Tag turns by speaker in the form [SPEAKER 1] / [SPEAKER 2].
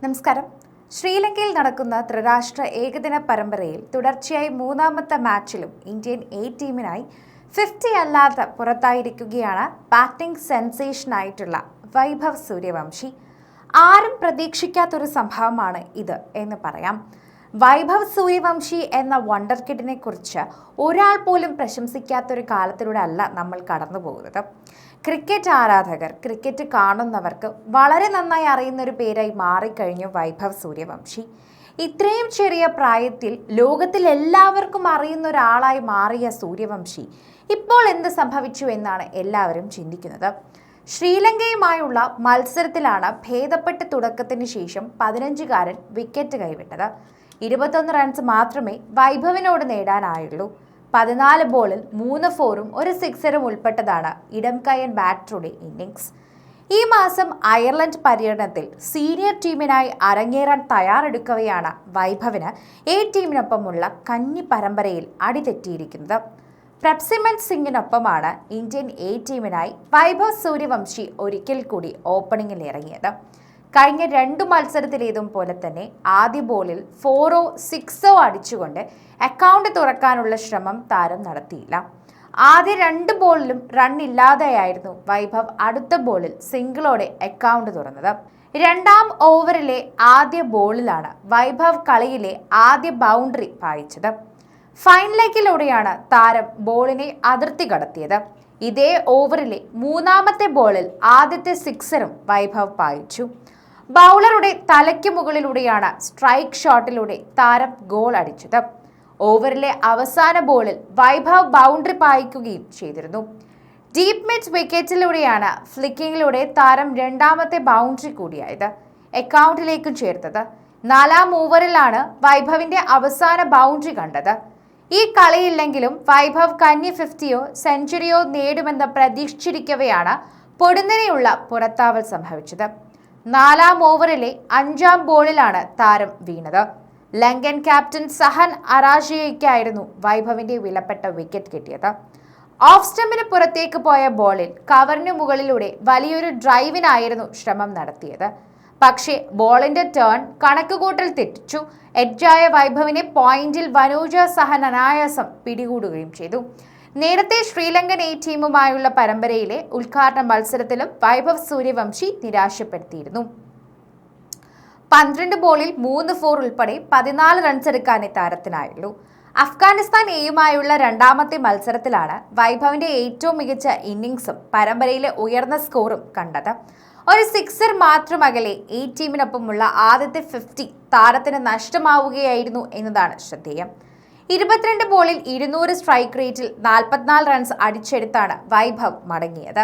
[SPEAKER 1] നമസ്കാരം. ശ്രീലങ്കയിൽ നടക്കുന്ന ത്രിരാഷ്ട്ര ഏകദിന പരമ്പരയിൽ തുടർച്ചയായി മൂന്നാമത്തെ മാച്ചിലും ഇന്ത്യൻ എ ടീമിനായി 50 അല്ലാതെ പുറത്തായിരിക്കുകയാണ് ബാറ്റിംഗ് സെൻസേഷനായിട്ടുള്ള വൈഭവ് സൂര്യവംശി. ആരും പ്രതീക്ഷിക്കാത്തൊരു സംഭവമാണ് ഇത് എന്ന് പറയാം. വൈഭവ് സൂര്യവംശി എന്ന വണ്ടർ കിഡിനെ കുറിച്ച് ഒരാൾ പോലും പ്രശംസിക്കാത്തൊരു കാലത്തിലൂടെ അല്ല നമ്മൾ കടന്നു പോകുന്നത്. ക്രിക്കറ്റ് ആരാധകർ, ക്രിക്കറ്റ് കാണുന്നവർക്ക് വളരെ നന്നായി അറിയുന്ന ഒരു പേരായി മാറിക്കഴിഞ്ഞു വൈഭവ് സൂര്യവംശി. ഇത്രയും ചെറിയ പ്രായത്തിൽ ലോകത്തിൽ എല്ലാവർക്കും അറിയുന്ന ഒരാളായി മാറിയ സൂര്യവംശി ഇപ്പോൾ എന്ത് സംഭവിച്ചു എന്നാണ് എല്ലാവരും ചിന്തിക്കുന്നത്. ശ്രീലങ്കയുമായുള്ള മത്സരത്തിലാണ് ഭേദപ്പെട്ട തുടക്കത്തിന് ശേഷം 15കാരൻ വിക്കറ്റ് കൈവിട്ടത്. 21 റൺസ് മാത്രമേ വൈഭവിനോട് നേടാനായുള്ളൂ. 14 ബോളിൽ 3 ഫോറും 1 സിക്സറും ഉൾപ്പെട്ടതാണ് ഇടംകൈയൻ ബാറ്ററുടെ ഇന്നിംഗ്സ്. ഈ മാസം അയർലൻഡ് പര്യടനത്തിൽ സീനിയർ ടീമിനായി അരങ്ങേറാൻ തയ്യാറെടുക്കവെയാണ് വൈഭവിന് എ ടീമിനൊപ്പമുള്ള കന്നി പരമ്പരയിൽ അടിതെറ്റിയിരിക്കുന്നത്. പ്രഭ്സിമൻ സിംഗിനൊപ്പമാണ് ഇന്ത്യൻ എ ടീമിനായി വൈഭവ് സൂര്യവംശി ഒരിക്കൽ കൂടി ഓപ്പണിംഗിൽ ഇറങ്ങിയത്. കഴിഞ്ഞ 2 മത്സരത്തിലേതും പോലെ തന്നെ ആദ്യ ബോളിൽ 4ഓ 6ഓ അടിച്ചുകൊണ്ട് അക്കൗണ്ട് തുറക്കാനുള്ള ശ്രമം താരം നടത്തിയില്ല. ആദ്യ 2 ബോളിലും റൺ ഇല്ലാതെയായിരുന്നു വൈഭവ് അടുത്ത ബോളിൽ സിംഗിളോടെ അക്കൗണ്ട് തുറന്നത്. 2ാം ഓവറിലെ ആദ്യ ബോളിലാണ് വൈഭവ് കളിയിലെ ആദ്യ ബൗണ്ടറി പായിച്ചത്. ഫൈൻ ലെഗിലൂടെയാണ് താരം ബോളിനെ അതിർത്തി കടത്തിയത്. ഇതേ ഓവറിലെ 3ാമത്തെ ബോളിൽ ആദ്യത്തെ സിക്സറും വൈഭവ് പായിച്ചു. ബൗളറുടെ തലയ്ക്ക് മുകളിലൂടെയാണ് സ്ട്രൈക്ക് ഷോട്ടിലൂടെ താരം ഗോൾ അടിച്ചത്. ഓവറിലെ അവസാന ബോളിൽ വൈഭവ് ബൗണ്ടറി പായിക്കുകയും ചെയ്തിരുന്നു. ഡീപ് മിഡ് വിക്കറ്റിലൂടെയാണ് ഫ്ലിക്കിങ്ങിലൂടെ താരം 2ാമത്തെ ബൗണ്ടറി കൂടിയായത്, അക്കൗണ്ടിലേക്കും ചേർത്തത്. 4ാം ഓവറിലാണ് വൈഭവിന്റെ അവസാന ബൗണ്ടറി കണ്ടത്. ഈ കളിയില്ലെങ്കിലും വൈഭവ് കന്നി 50യോ സെഞ്ചുറിയോ നേടുമെന്ന് പ്രതീക്ഷിച്ചിരിക്കവെയാണ് പൊടുന്നനെയുള്ള പുറത്താവൽ സംഭവിച്ചത്. 4ാം ഓവറിലെ 5ാം ബോളിലാണ് താരം വീണത്. ലങ്കൻ ക്യാപ്റ്റൻ സഹൻ അറാഷിയയ്ക്കായിരുന്നു വൈഭവിന്റെ വിലപ്പെട്ട വിക്കറ്റ് കിട്ടിയത്. ഓഫ് സ്റ്റമ്പിന് പുറത്തേക്ക് പോയ ബോളിൽ കവറിന് മുകളിലൂടെ വലിയൊരു ഡ്രൈവിനായിരുന്നു ശ്രമം നടത്തിയത്. പക്ഷേ ബോളിന്റെ ടേൺ കണക്കുകൂട്ടൽ തെറ്റിച്ചു. എഡ്ജായ വൈഭവിനെ പോയിന്റിൽ വനൂജ സഹൻ അനായാസം പിടികൂടുകയും ചെയ്തു. നേരത്തെ ശ്രീലങ്കൻ എ ടീമുമായുള്ള പരമ്പരയിലെ ഉദ്ഘാടന മത്സരത്തിലും വൈഭവ് സൂര്യവംശി നിരാശപ്പെടുത്തിയിരുന്നു. 12 ബോളിൽ 3 ഫോർ ഉൾപ്പെടെ 14 റൺസ് എടുക്കാനേ താരത്തിനായുള്ളൂ. അഫ്ഗാനിസ്ഥാൻ എയുമായുള്ള 2ാമത്തെ മത്സരത്തിലാണ് വൈഭവിന്റെ ഏറ്റവും മികച്ച ഇന്നിംഗ്സും പരമ്പരയിലെ ഉയർന്ന സ്കോറും കണ്ടത്. ഒരു സിക്സർ മാത്രം അകലെ എ ടീമിനൊപ്പമുള്ള ആദ്യത്തെ 50 താരത്തിന് നഷ്ടമാവുകയായിരുന്നു എന്നതാണ് ശ്രദ്ധേയം. 22 ബോളിൽ 200 സ്ട്രൈക്ക് റേറ്റിൽ 44 റൺസ് അടിച്ചെടുത്താണ് വൈഭവ് മടങ്ങിയത്.